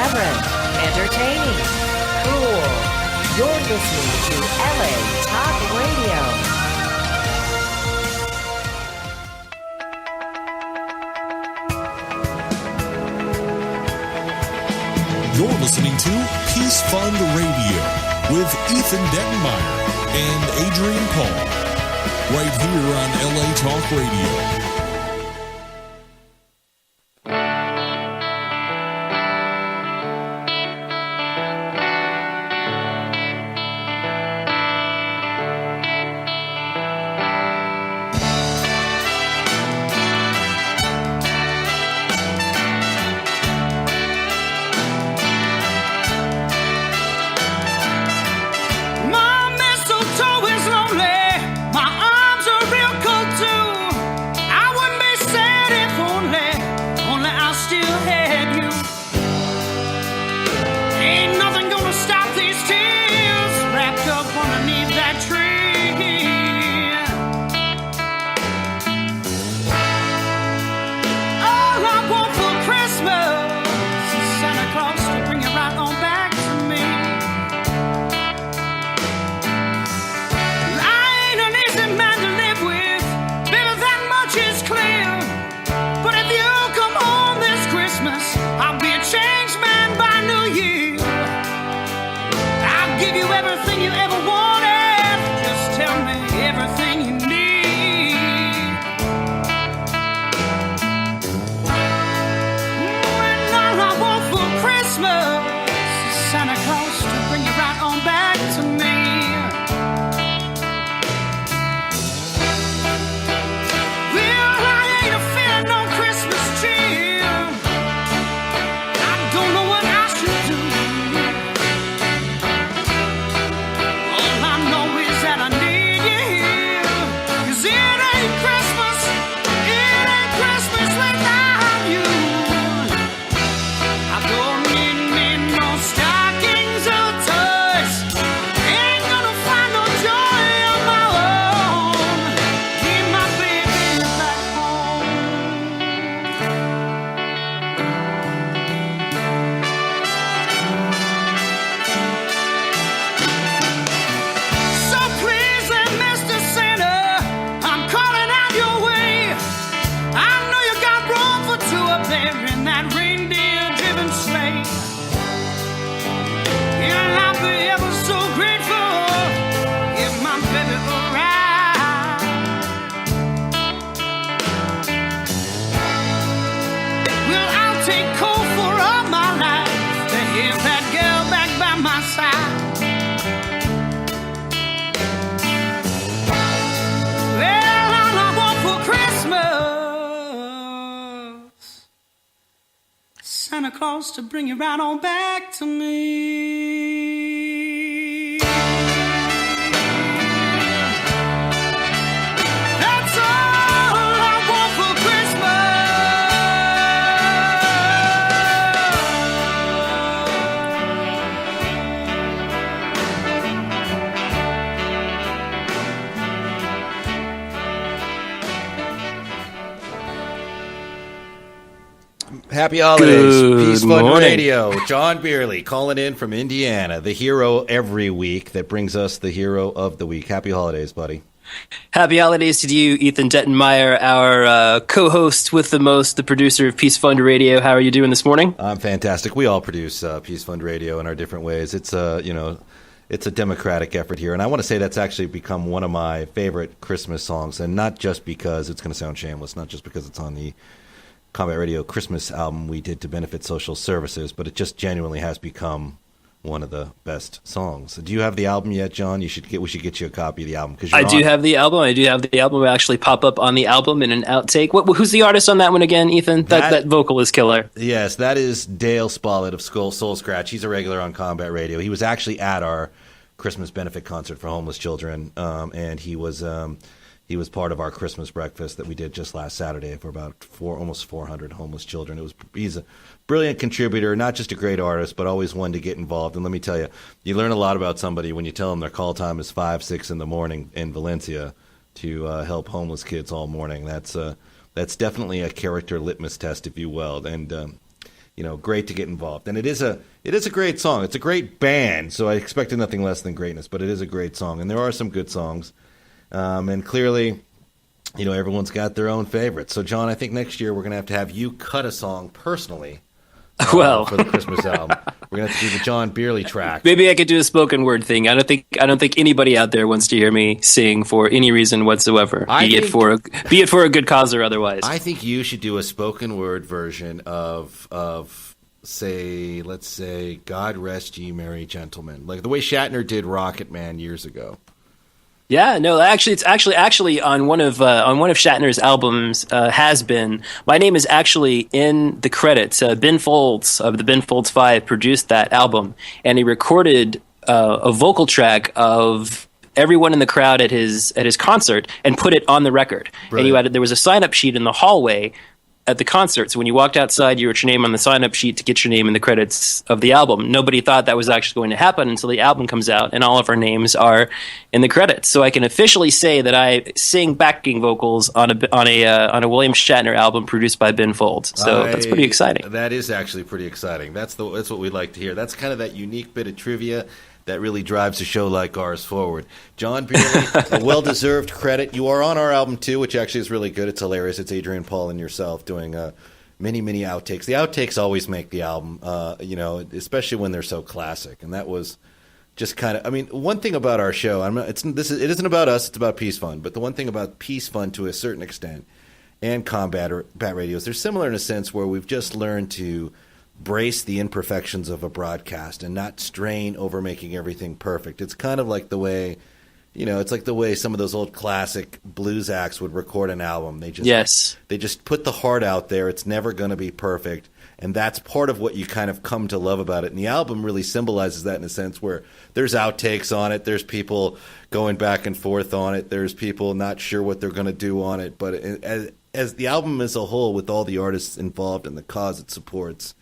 irreverent, entertaining, cool. You're listening to LA Talk Radio. You're listening to Peace Fund Radio with Ethan Dettenmaier and Adrian Paul, right here on LA Talk Radio. To bring you right on back to me. That's all I want for Happy holidays. Good Peace Fund morning. Radio. John Beerley calling in from Indiana, the hero every week that brings us the hero of the week. Happy holidays, buddy. Happy holidays to you, Ethan Dettenmaier, our co-host with the most, the producer of Peace Fund Radio. How are you doing this morning? I'm fantastic. We all produce Peace Fund Radio in our different ways. It's it's a democratic effort here, and I want to say that's actually become one of my favorite Christmas songs, and not just because it's going to sound shameless, not just because it's on the Combat Radio Christmas album we did to benefit social services, but it just genuinely has become one of the best songs. Do you have the album yet, John? We should get you a copy of the album. I do have the album. It actually pop up on the album in an outtake. Who's the artist on that one again, Ethan? That vocal is killer. Yes, that is Dale Smollett of Soul Scratch. He's a regular on Combat Radio. He was actually at our Christmas benefit concert for homeless children, and he was part of our Christmas breakfast that we did just last Saturday for about almost 400 homeless children. He's a brilliant contributor, not just a great artist, but always one to get involved. And let me tell you, you learn a lot about somebody when you tell them their call time is 5, 6 in the morning in Valencia to help homeless kids all morning. That's definitely a character litmus test, if you will. And great to get involved. And it is a great song. It's a great band, so I expected nothing less than greatness, but it is a great song. And there are some good songs. And clearly, everyone's got their own favorites. So, John, I think next year we're going to have you cut a song personally for the Christmas album. We're going to have to do the John Beerley track. Maybe I could do a spoken word thing. I don't think anybody out there wants to hear me sing for any reason whatsoever, be it for a good cause or otherwise. I think you should do a spoken word version of let's say, God Rest Ye Merry Gentlemen, like the way Shatner did Rocket Man years ago. Yeah, no, it's actually on one of Shatner's albums has been. My name is actually in the credits. Ben Folds of the Ben Folds 5 produced that album, and he recorded a vocal track of everyone in the crowd at his concert and put it on the record. Brilliant. And there was a sign-up sheet in the hallway at the concert. So when you walked outside, you wrote your name on the sign-up sheet to get your name in the credits of the album. Nobody thought that was actually going to happen until the album comes out, and all of our names are in the credits. So I can officially say that I sing backing vocals on a William Shatner album produced by Ben Folds. So that's pretty exciting. That is actually pretty exciting. That's what we'd like to hear. That's kind of that unique bit of trivia that really drives a show like ours forward. John Beerley, a well-deserved credit. You are on our album, too, which actually is really good. It's hilarious. It's Adrian, Paul, and yourself doing many, many outtakes. The outtakes always make the album, especially when they're so classic. And that was just kind of, one thing about our show, it isn't about us, it's about Peace Fund. But the one thing about Peace Fund, to a certain extent, and Combat Radios, they're similar in a sense where we've just learned to brace the imperfections of a broadcast and not strain over making everything perfect. It's kind of like the way, it's like the way some of those old classic blues acts would record an album. They just put the heart out there. It's never going to be perfect. And that's part of what you kind of come to love about it. And the album really symbolizes that in a sense where there's outtakes on it. There's people going back and forth on it. There's people not sure what they're going to do on it. But as the album as a whole, with all the artists involved and the cause it supports,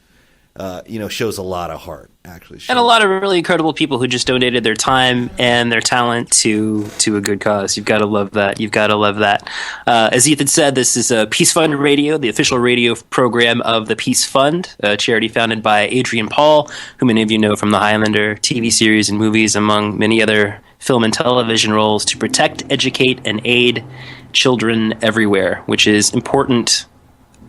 shows a lot of heart, actually. And a lot of really incredible people who just donated their time and their talent to a good cause. You've got to love that. As Ethan said, this is Peace Fund Radio, the official radio program of the Peace Fund, a charity founded by Adrian Paul, who many of you know from the Highlander TV series and movies, among many other film and television roles, to protect, educate, and aid children everywhere, which is important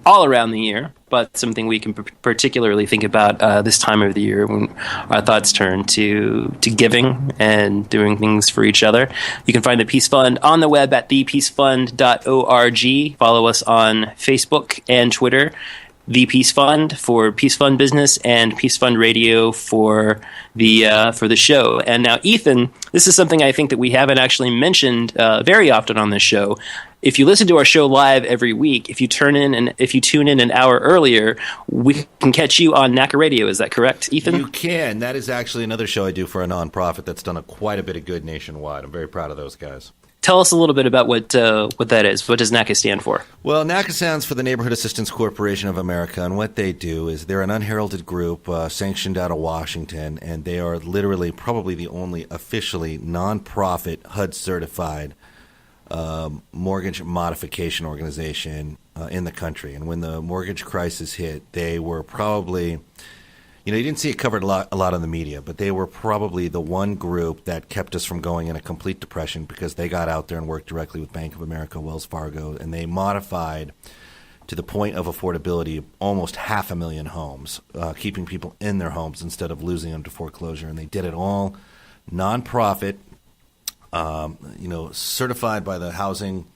all around the year, but something we can particularly think about this time of the year when our thoughts turn to giving and doing things for each other. You can find the Peace Fund on the web at thepeacefund.org. Follow us on Facebook and Twitter. The Peace Fund for Peace Fund Business and Peace Fund Radio for the show. And now, Ethan, this is something I think that we haven't actually mentioned very often on this show. If you listen to our show live every week, if you tune in an hour earlier, we can catch you on NACA Radio. Is that correct, Ethan? You can. That is actually another show I do for a nonprofit that's done quite a bit of good nationwide. I'm very proud of those guys. Tell us a little bit about what that is. What does NACA stand for? Well, NACA stands for the Neighborhood Assistance Corporation of America, and what they do is they're an unheralded group sanctioned out of Washington, and they are literally probably the only officially nonprofit HUD-certified mortgage modification organization in the country. And when the mortgage crisis hit, they were probably, you didn't see it covered a lot on the media, but they were probably the one group that kept us from going in a complete depression because they got out there and worked directly with Bank of America, Wells Fargo, and they modified to the point of affordability almost 500,000 homes, keeping people in their homes instead of losing them to foreclosure. And they did it all nonprofit, certified by the Housing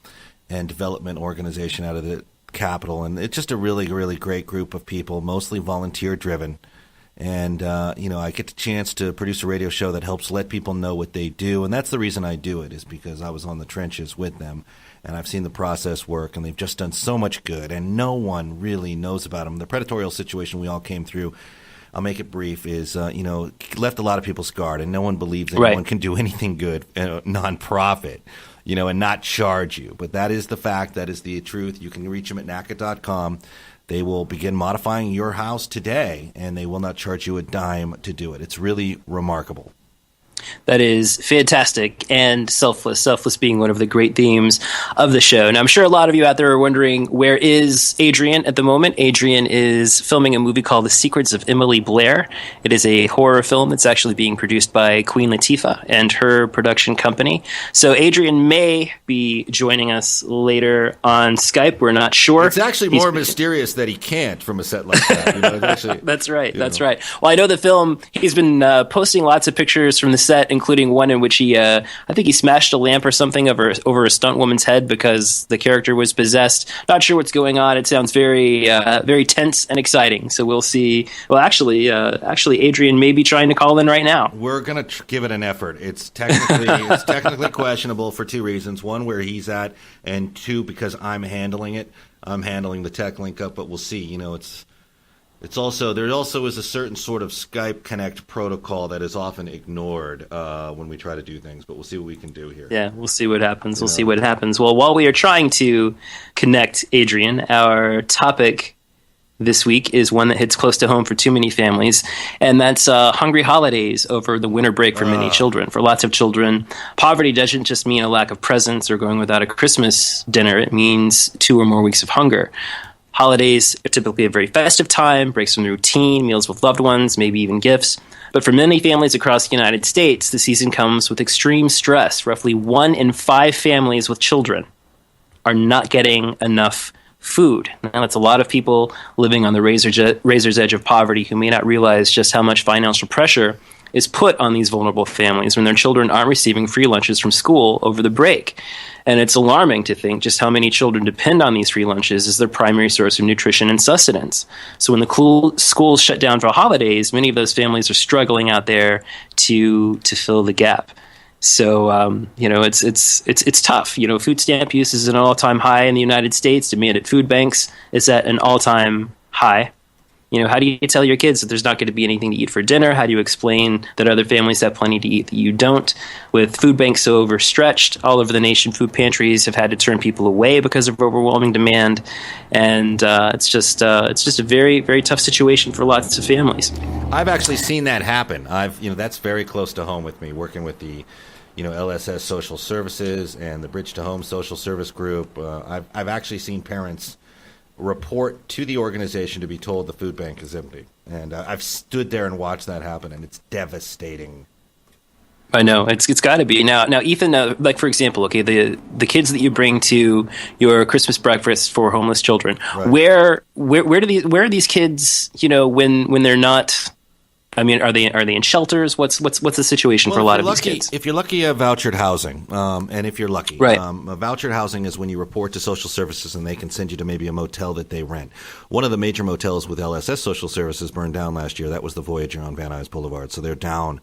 and Development Organization out of the Capitol. And it's just a really, really great group of people, mostly volunteer-driven. And, I get the chance to produce a radio show that helps let people know what they do. And that's the reason I do it, is because I was on the trenches with them. And I've seen the process work, and they've just done so much good. And no one really knows about them. The predatorial situation we all came through, I'll make it brief, is, left a lot of people scarred. And no one believes anyone can do anything good, nonprofit, and not charge you. But that is the fact. That is the truth. You can reach them at NACA.com. They will begin modifying your house today, and they will not charge you a dime to do it. It's really remarkable. that is fantastic and selfless. Selfless being one of the great themes of the show. And I'm sure a lot of you out there are wondering, where is Adrian at the moment? Adrian is filming a movie called The Secrets of Emily Blair. It is a horror film. It's actually being produced by Queen Latifah and her production company. So Adrian may be joining us later on Skype. We're not sure. It's actually more mysterious that he can't from a set like that. That's right. That's right. Well, I know the film, he's been posting lots of pictures from the set, including one in which he, I think he smashed a lamp or something over a stunt woman's head because the character was possessed. Not sure what's going on. It sounds very, very tense and exciting. So we'll see. Well, actually, Adrian may be trying to call in right now. We're gonna give it an effort. It's technically questionable for two reasons: one, where he's at, and two, because I'm handling it. I'm handling the tech link up, but we'll see. It's also, there also is a certain sort of Skype Connect protocol that is often ignored when we try to do things, but we'll see what we can do here. Yeah, we'll see what happens. We'll see what happens. Well, while we are trying to connect Adrian, our topic this week is one that hits close to home for too many families, and that's hungry holidays over the winter break for many children. For lots of children, poverty doesn't just mean a lack of presents or going without a Christmas dinner. It means 2 or more weeks of hunger. Holidays are typically a very festive time, breaks from the routine, meals with loved ones, maybe even gifts. But for many families across the United States, the season comes with extreme stress. Roughly 1 in 5 families with children are not getting enough food. Now, that's a lot of people living on the razor's edge of poverty who may not realize just how much financial pressure is put on these vulnerable families when their children aren't receiving free lunches from school over the break. And it's alarming to think just how many children depend on these free lunches as their primary source of nutrition and sustenance. So when the schools shut down for holidays, many of those families are struggling out there to fill the gap. So it's tough. Food stamp use is at an all-time high in the United States. Demand at food banks is at an all-time high. How do you tell your kids that there's not going to be anything to eat for dinner? How do you explain that other families have plenty to eat that you don't? With food banks so overstretched all over the nation, food pantries have had to turn people away because of overwhelming demand, and it's just a very, very tough situation for lots of families. I've actually seen that happen. That's very close to home with me, working with the LSS Social Services and the Bridge to Home Social Service Group. I've actually seen parents report to the organization to be told the food bank is empty. And I've stood there and watched that happen, and it's devastating. I know it's got to be now. Ethan, like for example, okay, the kids that you bring to your Christmas breakfast for homeless children, right. Where are these kids? When they're not. I mean, are they in shelters? What's the situation for a lot of these kids? If you're lucky, you have vouchered housing, and if you're lucky, right. Vouchered housing is when you report to social services and they can send you to maybe a motel that they rent. One of the major motels with LSS Social Services burned down last year. That was the Voyager on Van Nuys Boulevard. So they're down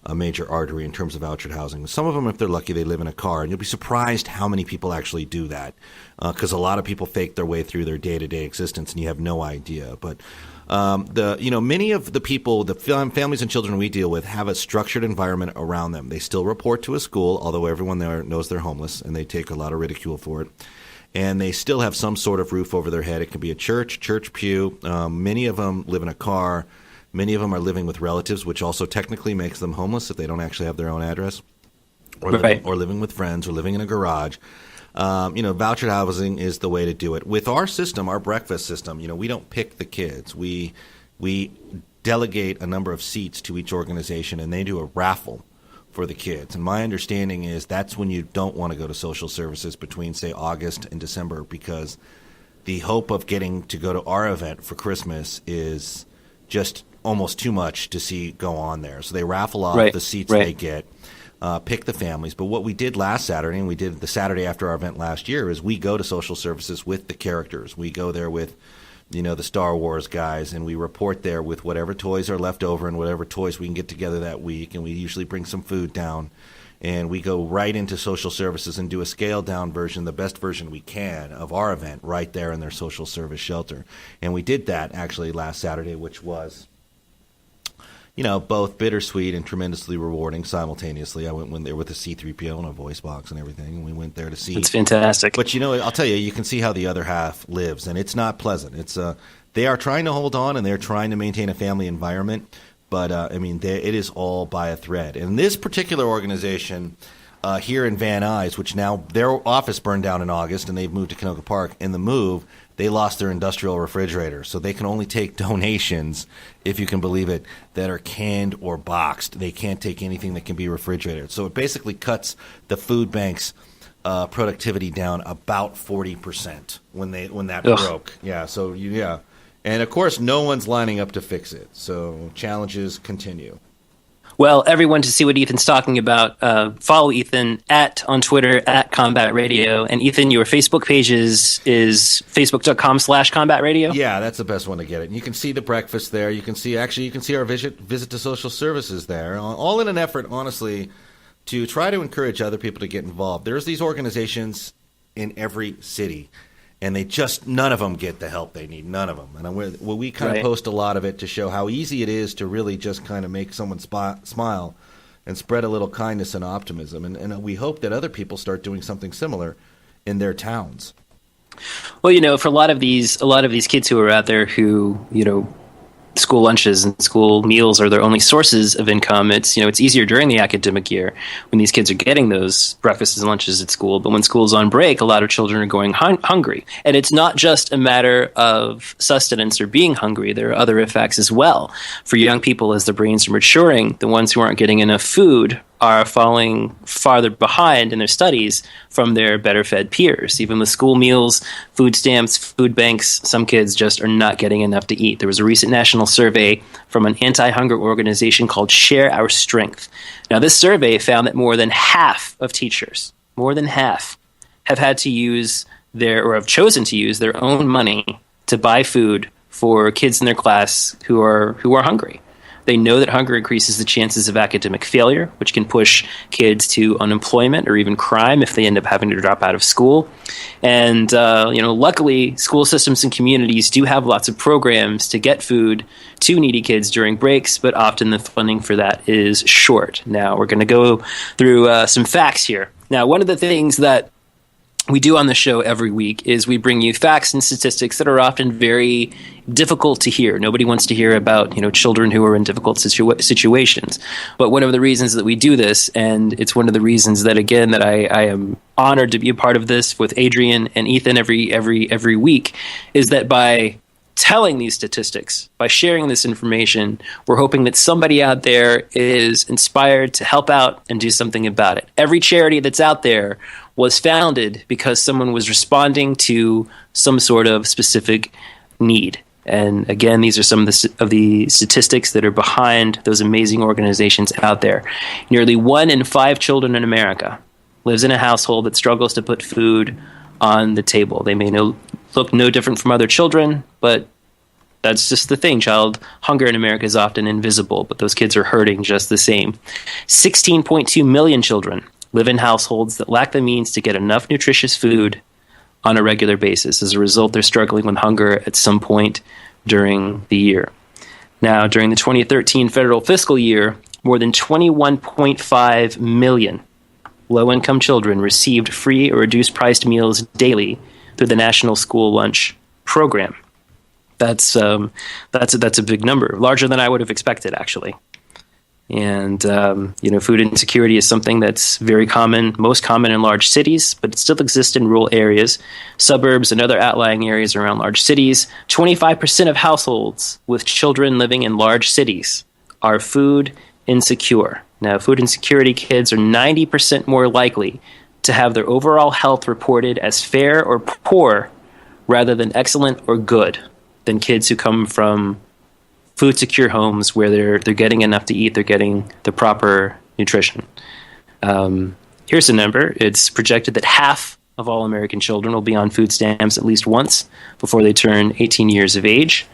a major artery in terms of vouchered housing. Some of them, if they're lucky, they live in a car, and you'll be surprised how many people actually do that, because a lot of people fake their way through their day-to-day existence, and you have no idea. But many of the people, the families and children we deal with, have a structured environment around them. They still report to a school, although everyone there knows they're homeless, and they take a lot of ridicule for it. And they still have some sort of roof over their head. It can be a church pew. Many of them live in a car. Many of them are living with relatives, which also technically makes them homeless if they don't actually have their own address, or living with friends, or living in a garage. Vouchered housing is the way to do it. With our system, our breakfast system, we don't pick the kids. We delegate a number of seats to each organization, and they do a raffle for the kids. And my understanding is that's when you don't want to go to social services between, say, August and December, because the hope of getting to go to our event for Christmas is just almost too much to see go on there. So they raffle off the seats they get. Pick the families. But what we did last Saturday, and we did the Saturday after our event last year, is we go to social services with the characters. We go there with, the Star Wars guys, and we report there with whatever toys are left over and whatever toys we can get together that week. And we usually bring some food down. And we go right into social services and do a scaled-down version, the best version we can, of our event right there in their social service shelter. And we did that, actually, last Saturday, which was both bittersweet and tremendously rewarding simultaneously. I went there with a C-3PO and a voice box and everything, and we went there to see. It's fantastic. But, I'll tell you, you can see how the other half lives, and it's not pleasant. It's they are trying to hold on, and they're trying to maintain a family environment, But, it is all by a thread. And this particular organization here in Van Nuys, which now their office burned down in August and they've moved to Canoga Park, in the move, they lost their industrial refrigerator. So they can only take donations, if you can believe it, that are canned or boxed. They can't take anything that can be refrigerated. So it basically cuts the food bank's productivity down about 40% when that broke. Yeah, so yeah. And, of course, no one's lining up to fix it. So challenges continue. Well, everyone, to see what Ethan's talking about, follow Ethan on Twitter at Combat Radio. And Ethan, your Facebook page is facebook.com/Combat Radio? Yeah, that's the best one to get it. And you can see the breakfast there. You can see our visit to social services there, all in an effort, honestly, to try to encourage other people to get involved. There's these organizations in every city, and none of them get the help they need, none of them. And we kind of post a lot of it to show how easy it is to really just kind of make someone smile and spread a little kindness and optimism. And we hope that other people start doing something similar in their towns. Well, for a lot of these kids who are out there who, school lunches and school meals are their only sources of income. It's easier during the academic year when these kids are getting those breakfasts and lunches at school. But when school's on break, a lot of children are going hungry. And it's not just a matter of sustenance or being hungry. There are other effects as well. For young people, as their brains are maturing, the ones who aren't getting enough food are falling farther behind in their studies from their better-fed peers. Even with school meals, food stamps, food banks, some kids just are not getting enough to eat. There was a recent national survey from an anti-hunger organization called Share Our Strength. Now, this survey found that more than half of teachers, have had to use have chosen to use their own money to buy food for kids in their class who are hungry. They know that hunger increases the chances of academic failure, which can push kids to unemployment or even crime if they end up having to drop out of school. And, luckily, school systems and communities do have lots of programs to get food to needy kids during breaks, but often the funding for that is short. Now, we're going to go through some facts here. Now, one of the things that we do on the show every week is we bring you facts and statistics that are often very difficult to hear. Nobody wants to hear about, children who are in difficult situations. But one of the reasons that we do this, and it's one of the reasons that, again, that I am honored to be a part of this with Adrian and Ethan every week, is that by telling these statistics, by sharing this information, we're hoping that somebody out there is inspired to help out and do something about it. Every charity that's out there was founded because someone was responding to some sort of specific need. And again, these are some of the statistics that are behind those amazing organizations out there. Nearly 1 in 5 children in America lives in a household that struggles to put food on the table. They may look no different from other children, but that's just the thing. Child hunger in America is often invisible, but those kids are hurting just the same. 16.2 million children live in households that lack the means to get enough nutritious food on a regular basis. As a result, they're struggling with hunger at some point during the year. Now, during the 2013 federal fiscal year, more than 21.5 million low-income children received free or reduced-priced meals daily through the National School Lunch Program. That's a big number, larger than I would have expected, actually. And, food insecurity is something that's very common, most common in large cities, but it still exists in rural areas, suburbs, and other outlying areas around large cities. 25% of households with children living in large cities are food insecure. Now, food insecurity kids are 90% more likely to have their overall health reported as fair or poor rather than excellent or good than kids who come from food secure homes where they're getting enough to eat, they're getting the proper nutrition. Here's a number. It's projected that half of all American children will be on food stamps at least once before they turn 18 years of age.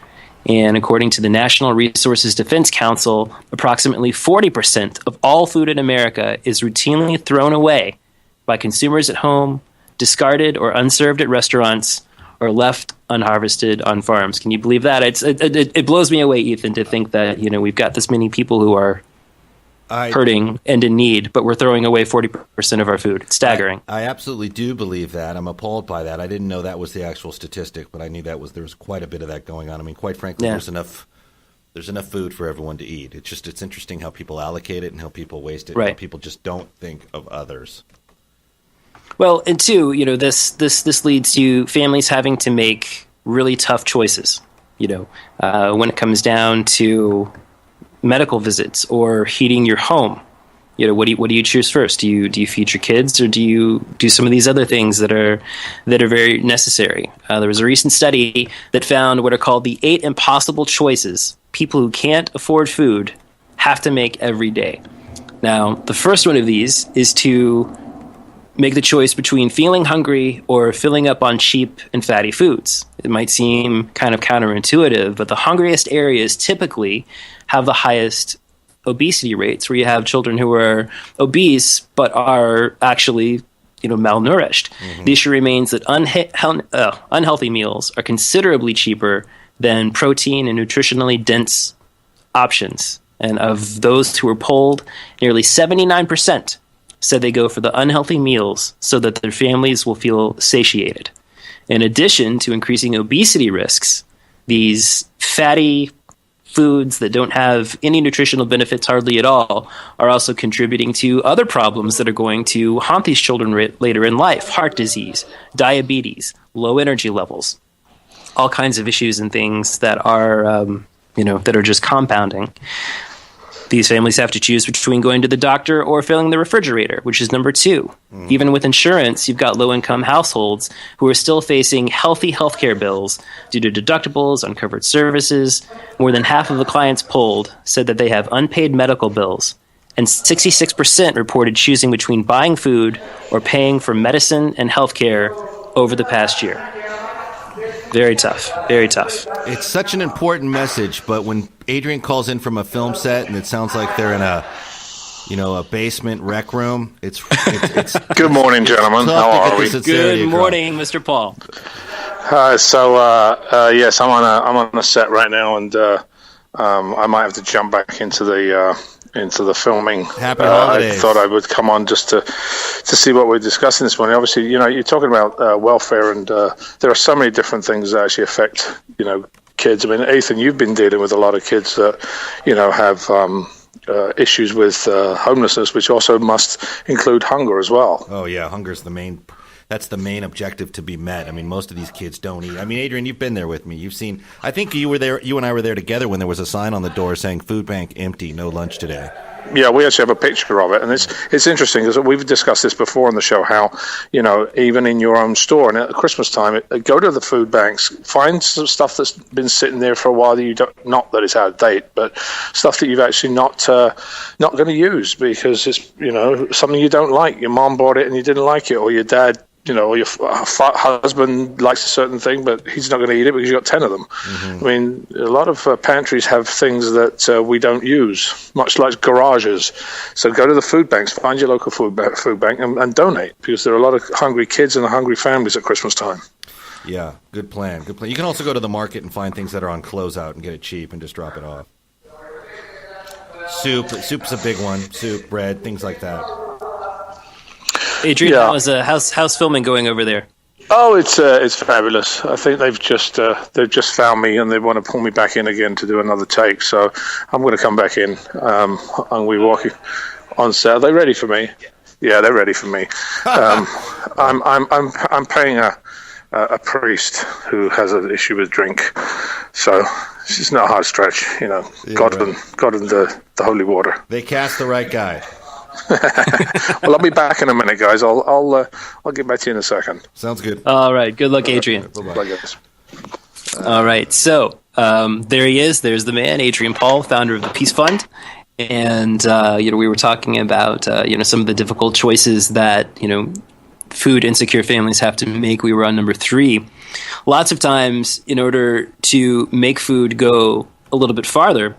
And according to the National Resources Defense Council, approximately 40% of all food in America is routinely thrown away by consumers at home, discarded or unserved at restaurants, or left unharvested on farms. Can you believe that? It blows me away, Ethan, to think that we've got this many people who are hurting and in need, but we're throwing away 40% of our food. It's staggering. I absolutely do believe that. I'm appalled by that. I didn't know that was the actual statistic, but I knew there was quite a bit of that going on. I mean, quite frankly, there's enough there's enough food for everyone to eat. It's interesting how people allocate it and how people waste it. Right. And how people just don't think of others. Well, and two, this leads to families having to make really tough choices. When it comes down to medical visits or heating your home, what do you choose first? Do you feed your kids, or do you do some of these other things that are very necessary? There was a recent study that found what are called the 8 impossible choices people who can't afford food have to make every day. Now, the first one of these is to make the choice between feeling hungry or filling up on cheap and fatty foods. It might seem kind of counterintuitive, but the hungriest areas typically have the highest obesity rates, where you have children who are obese but are actually malnourished. Mm-hmm. The issue remains that unhealthy meals are considerably cheaper than protein and nutritionally dense options. And of those who were polled, nearly 79% said they go for the unhealthy meals so that their families will feel satiated. In addition to increasing obesity risks, these fatty foods that don't have any nutritional benefits hardly at all are also contributing to other problems that are going to haunt these children later in life: heart disease, diabetes, low energy levels, all kinds of issues and things that are that are just compounding. These families have to choose between going to the doctor or filling the refrigerator, which is number 2. Even with insurance, you've got low-income households who are still facing healthy healthcare bills due to deductibles, uncovered services. More than half of the clients polled said that they have unpaid medical bills, and 66% reported choosing between buying food or paying for medicine and healthcare over the past year. Very tough. Very tough. It's such an important message, but when Adrian calls in from a film set and it sounds like they're in a basement rec room, it's Good morning, gentlemen. How are we? Good morning, Mr. Paul. Yes, I'm on a set right now, and I might have to jump back into the filming. Happy holidays. I thought I would come on just to see what we're discussing this morning. Obviously, you're talking about welfare, and there are so many different things that actually affect, kids. I mean, Ethan, you've been dealing with a lot of kids that, have issues with homelessness, which also must include hunger as well. Oh yeah, hunger's that's the main objective to be met. I mean, most of these kids don't eat. I mean, Adrian, you've been there with me. You've seen. I think you and I were there together when there was a sign on the door saying "Food Bank empty, no lunch today." Yeah, we actually have a picture of it, and it's interesting because we've discussed this before on the show. How even in your own store and at Christmas time, go to the food banks, find some stuff that's been sitting there for a while that you don't, not that it's out of date, but stuff that you've actually not going to use because it's something you don't like. Your mom bought it and you didn't like it, or your dad. Or your husband likes a certain thing, but he's not going to eat it because you've got 10 of them. Mm-hmm. I mean, a lot of pantries have things that we don't use, much like garages. So go to the food banks, find your local food bank and donate, because there are a lot of hungry kids and hungry families at Christmas time. Yeah, good plan. Good plan. You can also go to the market and find things that are on closeout and get it cheap and just drop it off. Soup's a big one. Soup, bread, things like that. Adrian, how's filming going over there? Oh, it's fabulous. I think they've just found me and they want to pull me back in again to do another take. So I'm going to come back in. And we walking on set. Are they ready for me? Yeah, they're ready for me. I'm paying a priest who has an issue with drink, so it's not a hard stretch. Yeah, God and the holy water. They cast the right guy. Well, I'll be back in a minute, guys. I'll get back to you in a second. Sounds good. All right. Good luck, Adrian. Bye, guys. All right. So there he is. There's the man, Adrian Paul, founder of the Peace Fund. And we were talking about some of the difficult choices that food insecure families have to make. We were on number 3. Lots of times, in order to make food go a little bit farther,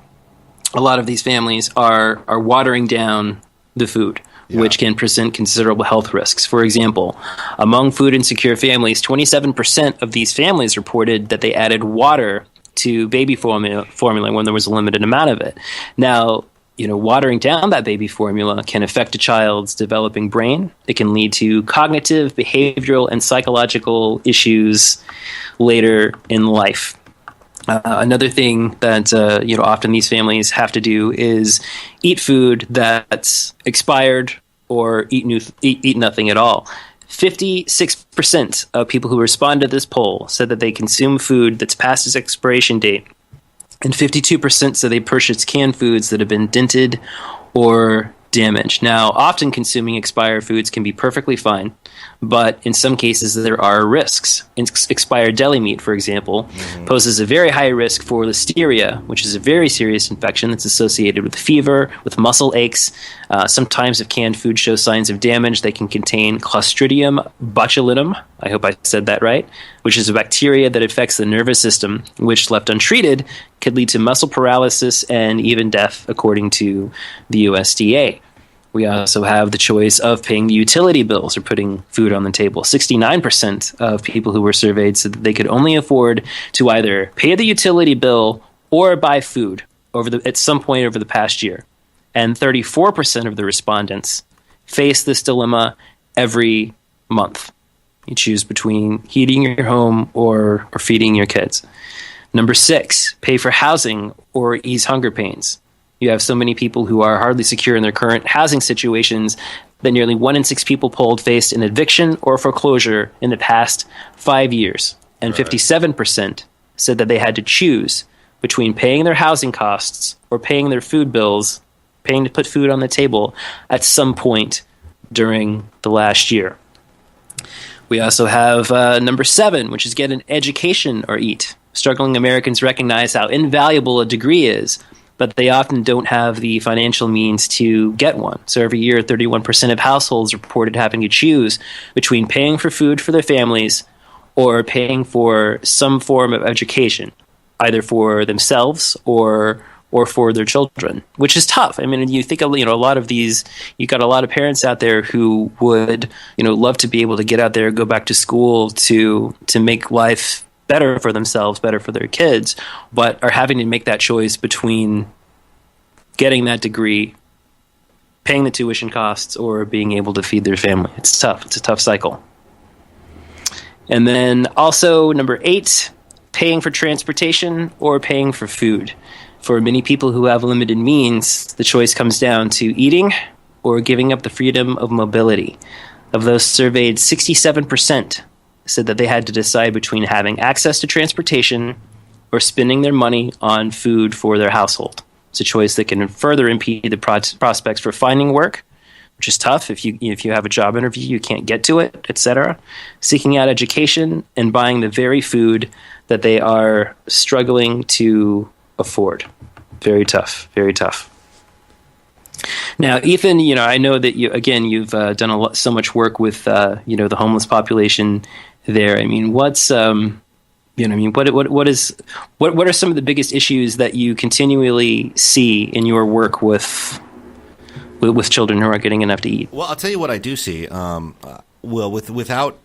a lot of these families are watering down the food, which can present considerable health risks. For example, among food insecure families, 27% of these families reported that they added water to baby formula when there was a limited amount of it. Now, watering down that baby formula can affect a child's developing brain. It can lead to cognitive, behavioral, and psychological issues later in life. Another thing that often these families have to do is eat food that's expired or eat nothing at all. 56% of people who responded to this poll said that they consume food that's past its expiration date, and 52% said they purchase canned foods that have been dented or damaged. Now, often consuming expired foods can be perfectly fine, but in some cases there are risks. Expired deli meat, for example, poses a very high risk for listeria, which is a very serious infection that's associated with fever, with muscle aches. Sometimes if canned food shows signs of damage, they can contain Clostridium botulinum, I hope I said that right, which is a bacteria that affects the nervous system, which left untreated could lead to muscle paralysis and even death, according to the USDA. We also have the choice of paying the utility bills or putting food on the table. 69% of people who were surveyed said that they could only afford to either pay the utility bill or buy food at some point over the past year. And 34% of the respondents face this dilemma every month. You choose between heating your home or feeding your kids. Number 6, pay for housing or ease hunger pains. You have so many people who are hardly secure in their current housing situations that nearly 1 in 6 people polled faced an eviction or foreclosure in the past 5 years. And 57% said that they had to choose between paying their housing costs or paying their food bills, paying to put food on the table at some point during the last year. We also have number 7, which is get an education or eat. Struggling Americans recognize how invaluable a degree is, but they often don't have the financial means to get one. So every year, 31% of households reported having to choose between paying for food for their families or paying for some form of education, either for themselves or for their children, which is tough. I mean, you think of, a lot of these, you got a lot of parents out there who would, love to be able to get out there, go back to school to make life better for themselves, better for their kids, but are having to make that choice between getting that degree, paying the tuition costs, or being able to feed their family. It's tough. It's a tough cycle. And then also number 8, paying for transportation or paying for food. For many people who have limited means, the choice comes down to eating or giving up the freedom of mobility. Of those surveyed, 67% said that they had to decide between having access to transportation or spending their money on food for their household. It's a choice that can further impede the prospects for finding work, which is tough. If you have a job interview, you can't get to it, etc. Seeking out education and buying the very food that they are struggling to afford. Very tough, very tough. Now, Ethan, I know that you've done so much work with the homeless population there. I mean, what are some of the biggest issues that you continually see in your work with children who aren't getting enough to eat? Well, I'll tell you what I do see. Without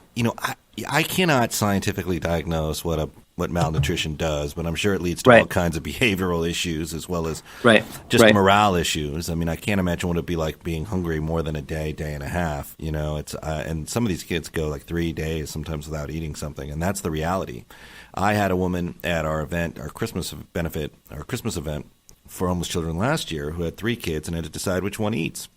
I cannot scientifically diagnose what malnutrition does, but I'm sure it leads to all kinds of behavioral issues as well as morale issues. I mean, I can't imagine what it'd be like being hungry more than a day and a half. It's and some of these kids go like 3 days sometimes without eating something, and that's the reality. I had a woman at our event, our Christmas event for homeless children last year, who had 3 kids and had to decide which one eats.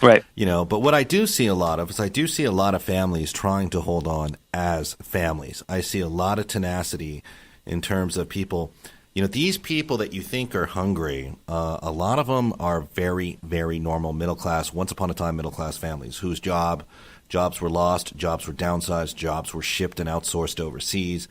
Right. But what I do see a lot of is I do see a lot of families trying to hold on as families. I see a lot of tenacity in terms of people. These people that you think are hungry, a lot of them are very, very normal middle class, once upon a time middle class families whose jobs were lost, jobs were downsized, jobs were shipped and outsourced overseas.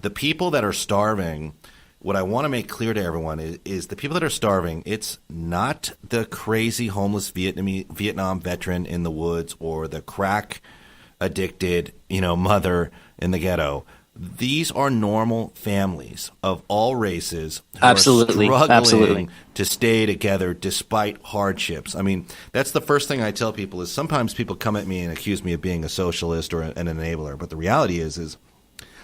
The people that are starving, what I want to make clear to everyone is the people that are starving, it's not the crazy homeless Vietnam veteran in the woods or the crack-addicted, mother in the ghetto. These are normal families of all races who are struggling to stay together despite hardships. I mean, that's the first thing I tell people is sometimes people come at me and accuse me of being a socialist or an enabler, but the reality is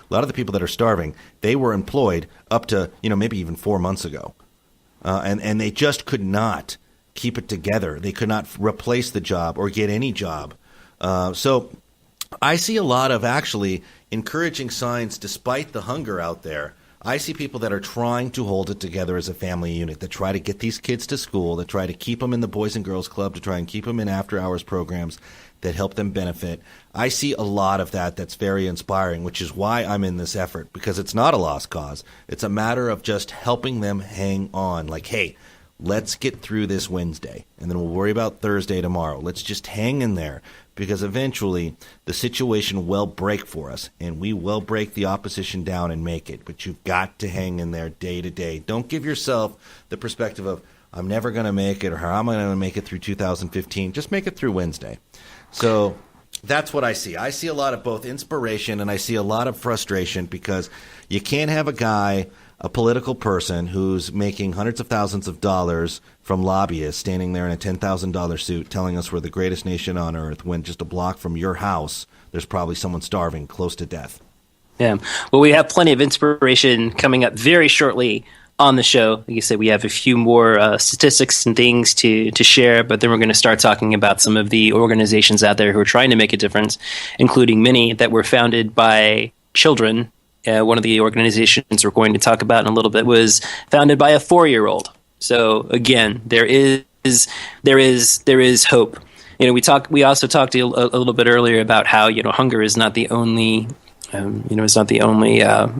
a lot of the people that are starving, they were employed up to, maybe even 4 months ago. And they just could not keep it together. They could not replace the job or get any job. So I see a lot of actually encouraging signs despite the hunger out there I see people that are trying to hold it together as a family unit, that try to get these kids to school, that try to keep them in the Boys and Girls Club, to try and keep them in after-hours programs that help them benefit. I see a lot of that that's very inspiring, which is why I'm in this effort, because it's not a lost cause. It's a matter of just helping them hang on. Like, hey, let's get through this Wednesday, and then we'll worry about Thursday tomorrow. Let's just hang in there, because eventually the situation will break for us, and we will break the opposition down and make it. But you've got to hang in there day to day. Don't give yourself the perspective of, I'm never going to make it, or how am I going to make it through 2015? Just make it through Wednesday. So that's what I see. I see a lot of both inspiration and I see a lot of frustration, because you can't have a guy, a political person who's making hundreds of thousands of dollars from lobbyists standing there in a $10,000 suit telling us we're the greatest nation on earth, when just a block from your house there's probably someone starving close to death. Yeah. Well, we have plenty of inspiration coming up very shortly on the show. Like you said, we have a few more statistics and things to share, but then we're going to start talking about some of the organizations out there who are trying to make a difference, including many that were founded by children. One of the organizations we're going to talk about in a little bit was founded by a 4-year-old. So again, there is hope. We also talked a little bit earlier about how hunger is not the only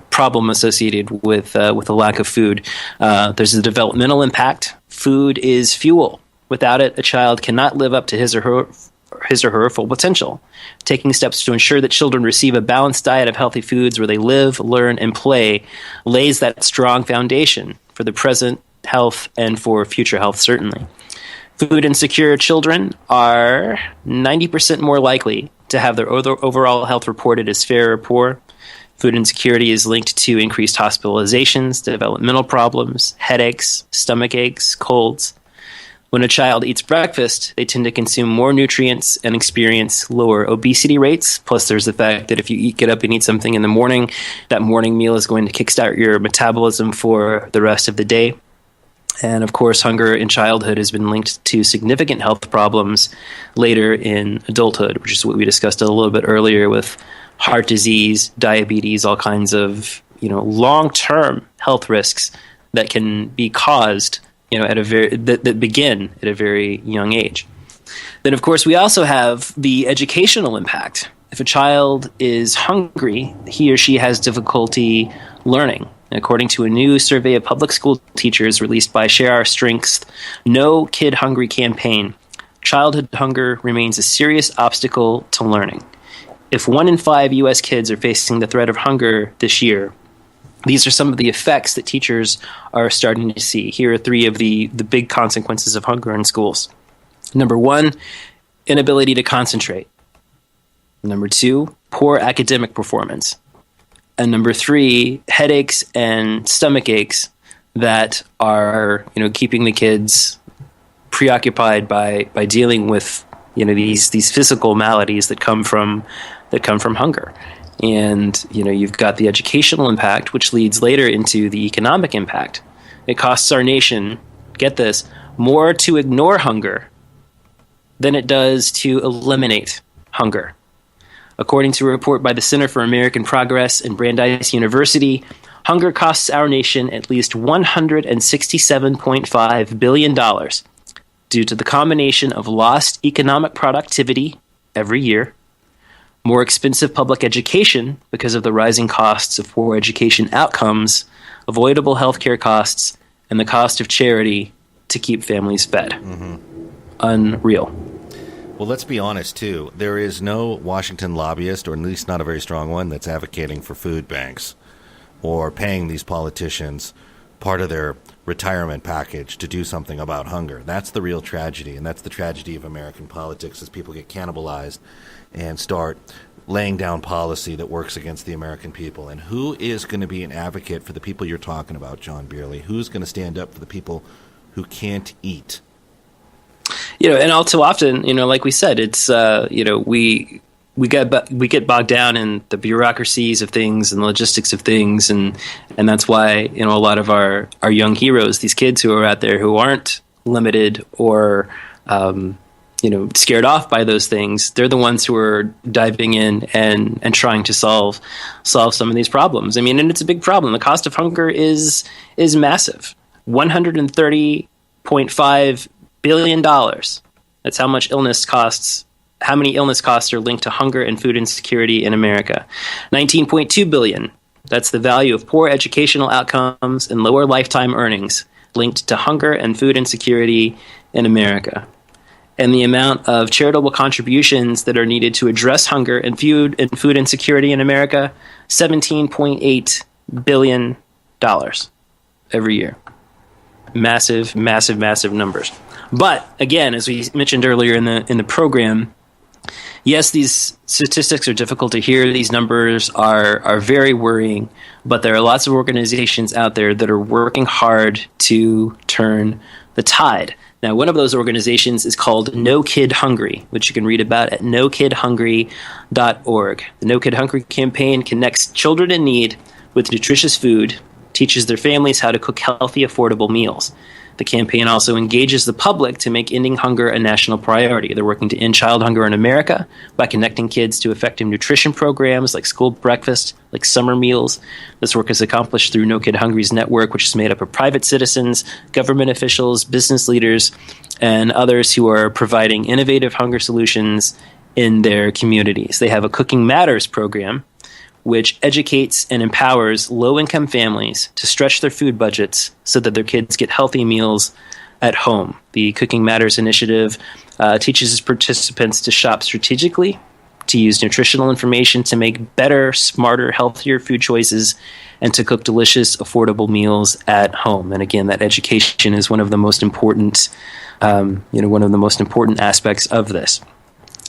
problem associated with a lack of food. There's a developmental impact. Food is fuel. Without it, a child cannot live up to his or her full potential. Taking steps to ensure that children receive a balanced diet of healthy foods where they live, learn, and play lays that strong foundation for the present health and for future health, certainly. Food insecure children are 90% more likely to have their overall health reported as fair or poor. Food insecurity is linked to increased hospitalizations, developmental problems, headaches, stomach aches, colds. When a child eats breakfast, they tend to consume more nutrients and experience lower obesity rates. Plus, there's the fact that if you get up and eat something in the morning, that morning meal is going to kickstart your metabolism for the rest of the day. And of course, hunger in childhood has been linked to significant health problems later in adulthood, which is what we discussed a little bit earlier with heart disease, diabetes, all kinds of long-term health risks that can be caused that begin at a very young age. Then, of course, we also have the educational impact. If a child is hungry, he or she has difficulty learning. According to a new survey of public school teachers released by Share Our Strength's No Kid Hungry campaign, childhood hunger remains a serious obstacle to learning. If 1 in 5 U.S. kids are facing the threat of hunger this year, these are some of the effects that teachers are starting to see. Here are 3 of the big consequences of hunger in schools. Number 1, inability to concentrate. Number 2, poor academic performance. And number 3, headaches and stomach aches that are, keeping the kids preoccupied by dealing with, these physical maladies that come from hunger. And, you've got the educational impact, which leads later into the economic impact. It costs our nation, get this, more to ignore hunger than it does to eliminate hunger. According to a report by the Center for American Progress and Brandeis University, hunger costs our nation at least $167.5 billion due to the combination of lost economic productivity every year, more expensive public education because of the rising costs of poor education outcomes, avoidable healthcare costs, and the cost of charity to keep families fed. Mm-hmm. Unreal. Well, let's be honest, too. There is no Washington lobbyist, or at least not a very strong one, that's advocating for food banks or paying these politicians part of their retirement package to do something about hunger. That's the real tragedy, and that's the tragedy of American politics as people get cannibalized and start laying down policy that works against the American people. And who is going to be an advocate for the people you're talking about, John Beerley? Who's going to stand up for the people who can't eat? And all too often, like we said, it's we get bogged down in the bureaucracies of things and the logistics of things, and that's why a lot of our young heroes, these kids who are out there who aren't limited or scared off by those things. They're the ones who are diving in and trying to solve some of these problems. I mean, and it's a big problem. The cost of hunger is massive. $130.5 billion. That's how much illness costs. How many illness costs are linked to hunger and food insecurity in America? $19.2 billion. That's the value of poor educational outcomes and lower lifetime earnings linked to hunger and food insecurity in America. And the amount of charitable contributions that are needed to address hunger and food insecurity in America, $17.8 billion every year. Massive, massive, massive numbers. But again, as we mentioned earlier in the program, yes, these statistics are difficult to hear. These numbers are very worrying, but there are lots of organizations out there that are working hard to turn the tide. Now, one of those organizations is called No Kid Hungry, which you can read about at nokidhungry.org. The No Kid Hungry campaign connects children in need with nutritious food, teaches their families how to cook healthy, affordable meals. The campaign also engages the public to make ending hunger a national priority. They're working to end child hunger in America by connecting kids to effective nutrition programs like school breakfast, like summer meals. This work is accomplished through No Kid Hungry's network, which is made up of private citizens, government officials, business leaders, and others who are providing innovative hunger solutions in their communities. They have a Cooking Matters program, which educates and empowers low-income families to stretch their food budgets so that their kids get healthy meals at home. The Cooking Matters initiative teaches its participants to shop strategically, to use nutritional information to make better, smarter, healthier food choices, and to cook delicious, affordable meals at home. And again, that education is one of the most important, aspects of this.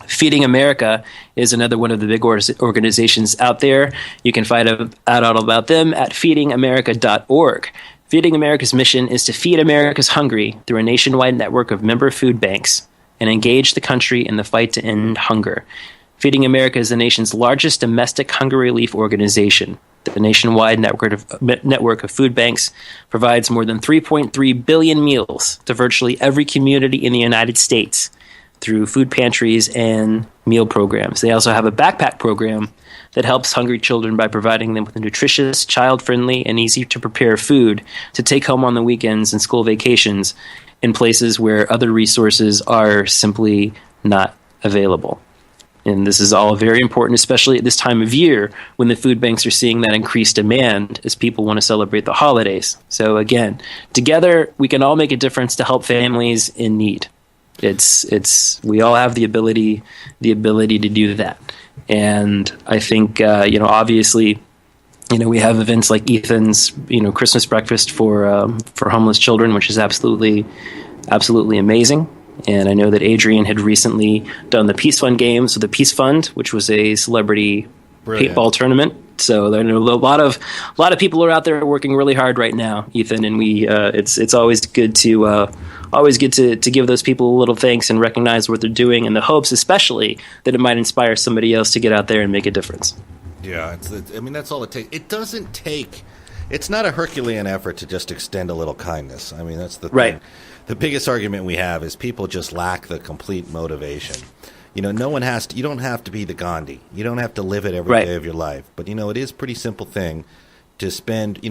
Feeding America is another one of the big organizations out there. You can find out all about them at feedingamerica.org. Feeding America's mission is to feed America's hungry through a nationwide network of member food banks and engage the country in the fight to end hunger. Feeding America is the nation's largest domestic hunger relief organization. The nationwide network of food banks provides more than 3.3 billion meals to virtually every community in the United States through food pantries and meal programs. They also have a backpack program that helps hungry children by providing them with nutritious, child-friendly, and easy-to-prepare food to take home on the weekends and school vacations in places where other resources are simply not available. And this is all very important, especially at this time of year when the food banks are seeing that increased demand as people want to celebrate the holidays. So again, together we can all make a difference to help families in need. We all have the ability to do that. And I think, obviously, we have events like Ethan's, Christmas breakfast for homeless children, which is absolutely amazing. And I know that Adrian had recently done the Peace Fund games with the Peace Fund, which was a celebrity paintball tournament. So there are a lot of people are out there working really hard right now, Ethan, and it's always good to give those people a little thanks and recognize what they're doing, in the hopes, especially, that it might inspire somebody else to get out there and make a difference. Yeah, that's all it takes. It doesn't take. It's not a Herculean effort to just extend a little kindness. I mean, that's the thing. Right. The biggest argument we have is people just lack the complete motivation. No one has to. You don't have to be the Gandhi. You don't have to live it every day of your life. But it is a pretty simple thing to spend.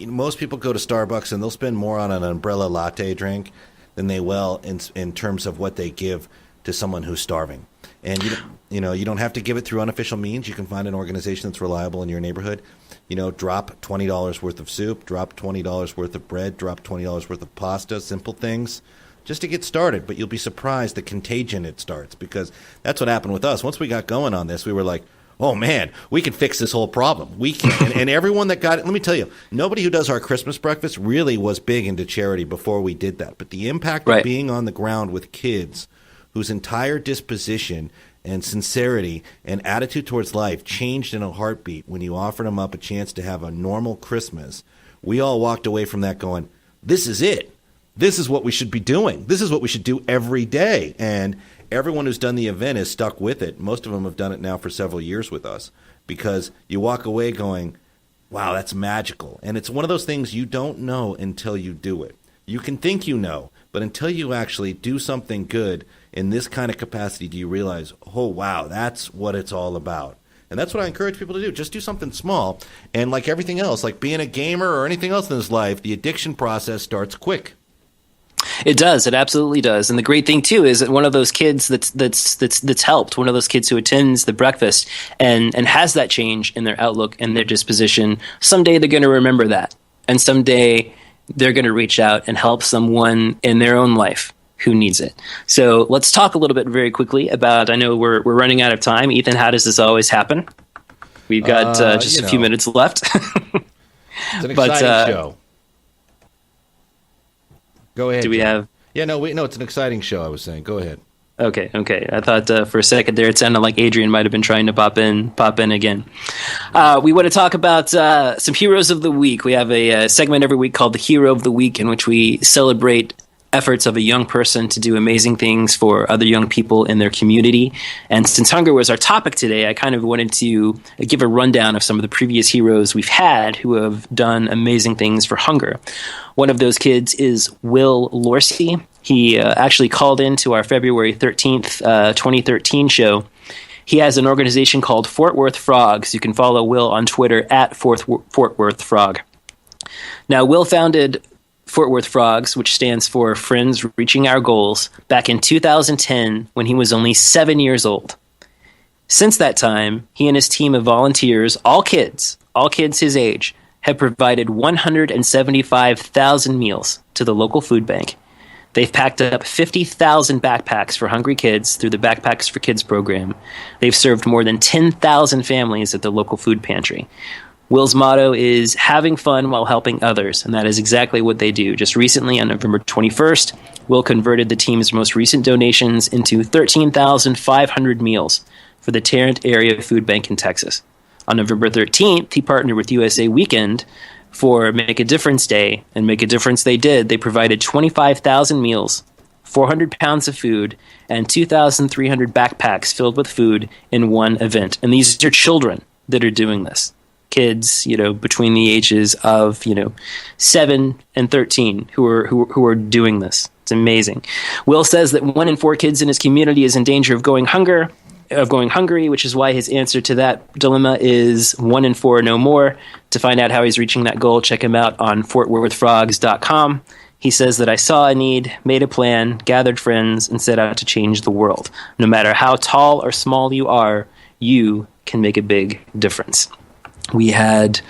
Most people go to Starbucks and they'll spend more on an umbrella latte drink than they will in terms of what they give to someone who's starving. And you don't have to give it through unofficial means. You can find an organization that's reliable in your neighborhood. Drop $20 worth of soup, drop $20 worth of bread, drop $20 worth of pasta, simple things just to get started. But you'll be surprised the contagion it starts, because that's what happened with us. Once we got going on this, we were like, oh, man, we can fix this whole problem. We can. And everyone that got it, let me tell you, nobody who does our Christmas breakfast really was big into charity before we did that. But the impact of being on the ground with kids whose entire disposition and sincerity and attitude towards life changed in a heartbeat when you offered them up a chance to have a normal Christmas, we all walked away from that going, this is it. This is what we should be doing. This is what we should do every day. And everyone who's done the event has stuck with it. Most of them have done it now for several years with us, because you walk away going, wow, that's magical. And it's one of those things you don't know until you do it. You can think you know, But until you actually do something good in this kind of capacity, do you realize, oh, wow, that's what it's all about. And that's what I encourage people to do. Just do something small. And like everything else, like being a gamer or anything else in this life, the addiction process starts quick. It does. It absolutely does. And the great thing too is that one of those kids that's helped, one of those kids who attends the breakfast and has that change in their outlook and their disposition, someday they're going to remember that. And someday they're going to reach out and help someone in their own life who needs it. So let's talk a little bit very quickly about, I know we're running out of time. Ethan, how does this always happen? We've got just a few minutes left. It's an exciting show. Go ahead. Do we have? Yeah, no, it's an exciting show, I was saying. Go ahead. Okay. I thought for a second there it sounded like Adrian might have been trying to pop in again. We want to talk about some heroes of the week. We have a segment every week called the Hero of the Week, in which we celebrate efforts of a young person to do amazing things for other young people in their community. And since hunger was our topic today, I kind of wanted to give a rundown of some of the previous heroes we've had who have done amazing things for hunger. One of those kids is Will Lourcey. He actually called into our February 13th, 2013 show. He has an organization called Fort Worth Frogs. You can follow Will on Twitter at Fort Worth Frog. Now, Will founded Fort Worth Frogs, which stands for Friends Reaching Our Goals, back in 2010 when he was only 7 years old. Since that time, he and his team of volunteers, all kids his age, have provided 175,000 meals to the local food bank. They've packed up 50,000 backpacks for hungry kids through the Backpacks for Kids program. They've served more than 10,000 families at the local food pantry. Will's motto is having fun while helping others, and that is exactly what they do. Just recently, on November 21st, Will converted the team's most recent donations into 13,500 meals for the Tarrant Area Food Bank in Texas. On November 13th, he partnered with USA Weekend for Make a Difference Day, and Make a Difference they did. They provided 25,000 meals, 400 pounds of food, and 2,300 backpacks filled with food in one event. And these are children that are doing this. Kids, between the ages of, 7 and 13 who are doing this. It's amazing. Will says that 1 in 4 kids in his community is in danger of going hungry, which is why his answer to that dilemma is 1 in 4 no more. To find out how he's reaching that goal, check him out on fortworthfrogs.com. He says that I saw a need, made a plan, gathered friends, and set out to change the world. No matter how tall or small you are, you can make a big difference. We had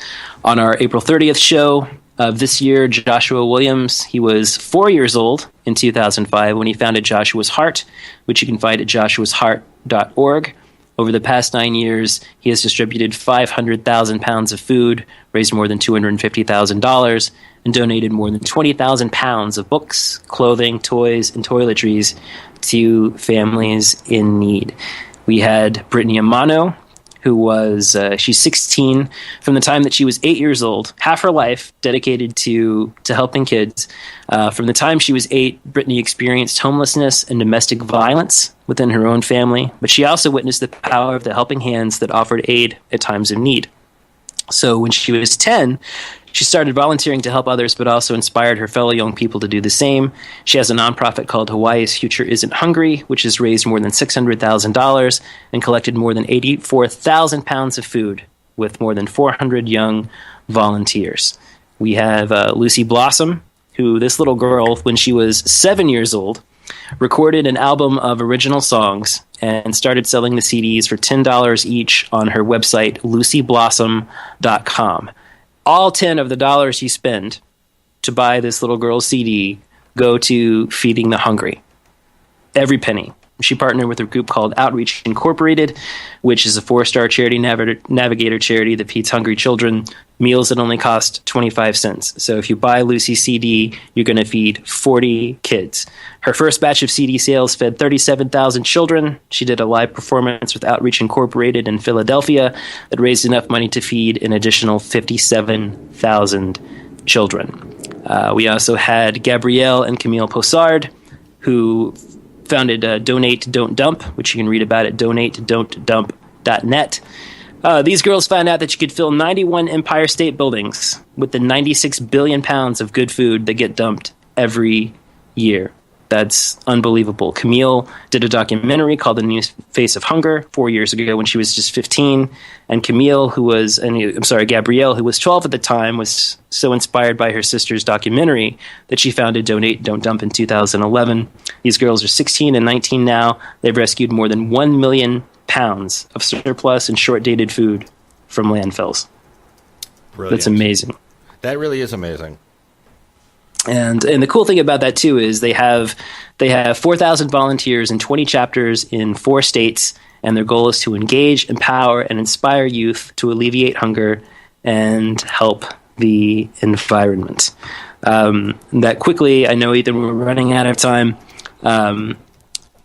on our April 30th show of this year, Joshua Williams. He was 4 years old in 2005 when he founded Joshua's Heart, which you can find at joshuasheart.org. Over the past 9 years, he has distributed 500,000 pounds of food, raised more than $250,000, and donated more than 20,000 pounds of books, clothing, toys, and toiletries to families in need. We had Brittany Amano, who was, she's 16, from the time that she was 8 years old, half her life dedicated to helping kids. From the time she was 8, Brittany experienced homelessness and domestic violence within her own family, but she also witnessed the power of the helping hands that offered aid at times of need. So when she was 10, she started volunteering to help others, but also inspired her fellow young people to do the same. She has a nonprofit called Hawaii's Future Isn't Hungry, which has raised more than $600,000 and collected more than 84,000 pounds of food with more than 400 young volunteers. We have Lucy Blossom, who, this little girl, when she was 7 years old, recorded an album of original songs and started selling the CDs for $10 each on her website, lucyblossom.com. All 10 of the dollars you spend to buy this little girl's CD go to feeding the hungry. Every penny. She partnered with a group called Outreach Incorporated, which is a 4-star charity navigator charity that feeds hungry children meals that only cost 25 cents. So if you buy Lucy's CD, you're going to feed 40 kids. Her first batch of CD sales fed 37,000 children. She did a live performance with Outreach Incorporated in Philadelphia that raised enough money to feed an additional 57,000 children. We also had Gabrielle and Camille Posard, who founded Donate Don't Dump, which you can read about at donatedon'tdump.net. These girls found out that you could fill 91 Empire State Buildings with the 96 billion pounds of good food that get dumped every year. That's unbelievable. Camille did a documentary called The New Face of Hunger 4 years ago when she was just 15. And Gabrielle, who was 12 at the time, was so inspired by her sister's documentary that she founded Donate, Don't Dump in 2011. These girls are 16 and 19 now. They've rescued more than 1 million pounds of surplus and short-dated food from landfills. Brilliant. That's amazing. That really is amazing. And the cool thing about that too is they have 4,000 volunteers in 20 chapters in 4 states, and their goal is to engage, empower, and inspire youth to alleviate hunger and help the environment. That quickly, I know, Ethan, we're running out of time.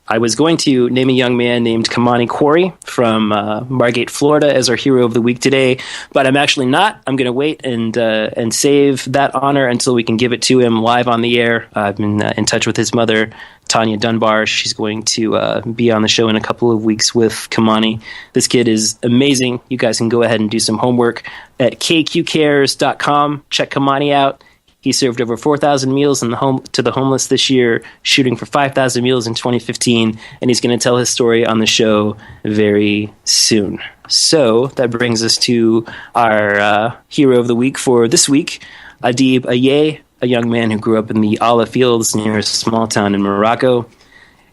I was going to name a young man named Kymani Quarrie from Margate, Florida, as our hero of the week today, but I'm actually not. I'm going to wait and save that honor until we can give it to him live on the air. I've been in touch with his mother, Tanya Dunbar. She's going to be on the show in a couple of weeks with Kymani. This kid is amazing. You guys can go ahead and do some homework at kqcares.com. Check Kymani out. He served over 4,000 meals to the homeless this year, shooting for 5,000 meals in 2015, and he's going to tell his story on the show very soon. So that brings us to our hero of the week for this week, Adib Ayay, a young man who grew up in the olive fields near a small town in Morocco.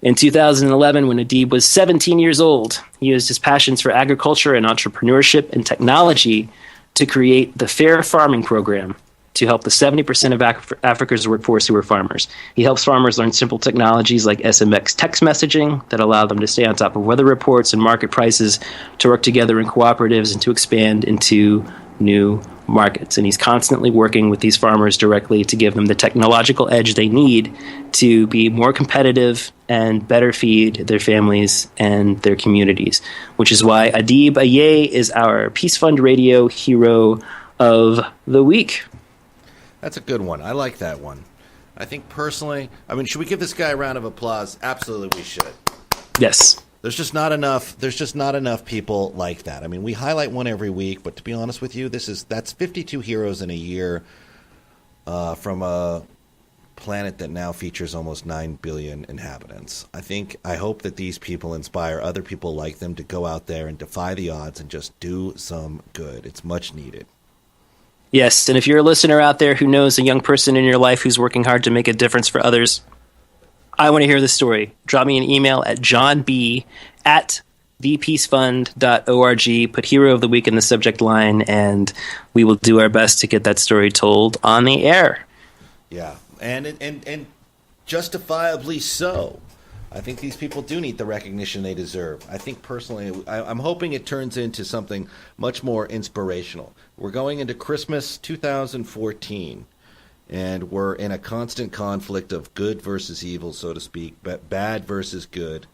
In 2011, when Adib was 17 years old, he used his passions for agriculture and entrepreneurship and technology to create the Fair Farming Program, to help the 70% of Africa's workforce who are farmers. He helps farmers learn simple technologies like SMX text messaging that allow them to stay on top of weather reports and market prices, to work together in cooperatives, and to expand into new markets. And he's constantly working with these farmers directly to give them the technological edge they need to be more competitive and better feed their families and their communities, which is why Adib Ayay is our Peace Fund Radio hero of the week. That's a good one. I like that one. I think personally, should we give this guy a round of applause? Absolutely, we should. Yes. There's just not enough people like that. We highlight one every week, but to be honest with you, that's 52 heroes in a year from a planet that now features almost 9 billion inhabitants. I hope that these people inspire other people like them to go out there and defy the odds and just do some good. It's much needed. Yes, and if you're a listener out there who knows a young person in your life who's working hard to make a difference for others, I want to hear the story. Drop me an email at johnb@thepeacefund.org. Put Hero of the Week in the subject line, and we will do our best to get that story told on the air. Yeah, and justifiably so. I think these people do need the recognition they deserve. I think personally, I'm hoping it turns into something much more inspirational. We're going into Christmas 2014, and we're in a constant conflict of good versus evil, so to speak, but bad versus good,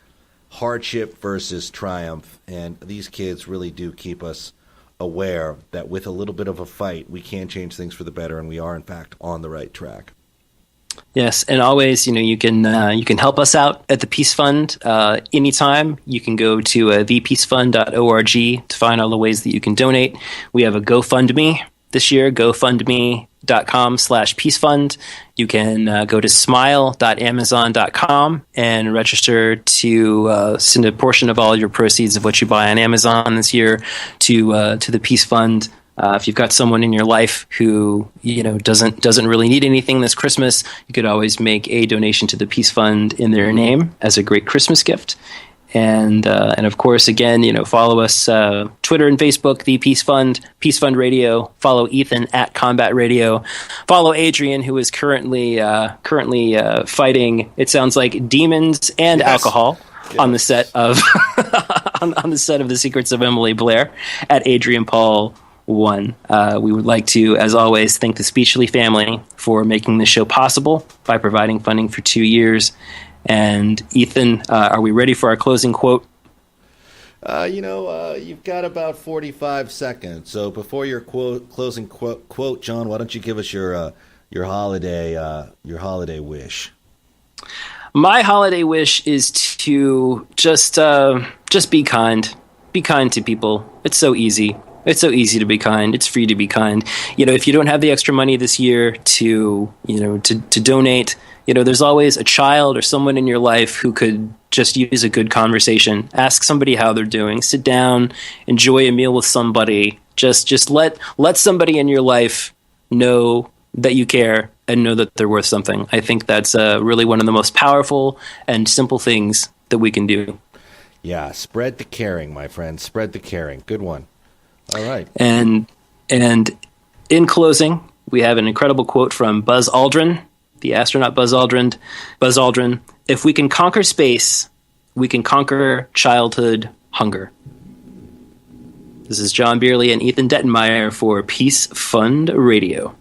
hardship versus triumph, and these kids really do keep us aware that with a little bit of a fight, we can change things for the better, and we are, in fact, on the right track. Yes, and always, you can help us out at the Peace Fund anytime. You can go to thepeacefund.org to find all the ways that you can donate. We have a GoFundMe this year, gofundme.com/peacefund. You can go to smile.amazon.com and register to send a portion of all your proceeds of what you buy on Amazon this year to the Peace Fund. If you've got someone in your life who doesn't really need anything this Christmas, you could always make a donation to the Peace Fund in their name as a great Christmas gift. And of course, again, follow us Twitter and Facebook, the Peace Fund Radio. Follow Ethan at Combat Radio. Follow Adrian, who is currently fighting, it sounds like, demons and alcohol. Yes. On the set of on the set of The Secrets of Emily Blair at Adrian Paul 1. We would like to, as always, thank the Speechly family for making this show possible by providing funding for 2 years. And Ethan, are we ready for our closing quote? You've got about 45 seconds. So before your closing quote, John, why don't you give us your holiday wish? My holiday wish is to just be kind. Be kind to people. It's so easy. It's so easy to be kind. It's free to be kind. If you don't have the extra money this year to donate, there's always a child or someone in your life who could just use a good conversation. Ask somebody how they're doing. Sit down, enjoy a meal with somebody. Just let somebody in your life know that you care and know that they're worth something. I think that's really one of the most powerful and simple things that we can do. Yeah, spread the caring, my friend. Spread the caring. Good one. All right. And in closing, we have an incredible quote from Buzz Aldrin, the astronaut Buzz Aldrin. Buzz Aldrin, if we can conquer space, we can conquer childhood hunger. This is John Beerley and Ethan Dettenmaier for Peace Fund Radio.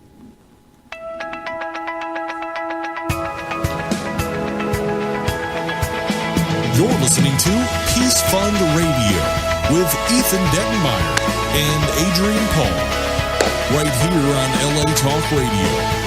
You're listening to Peace Fund Radio with Ethan Dettenmaier and Adrian Paul, right here on LA Talk Radio.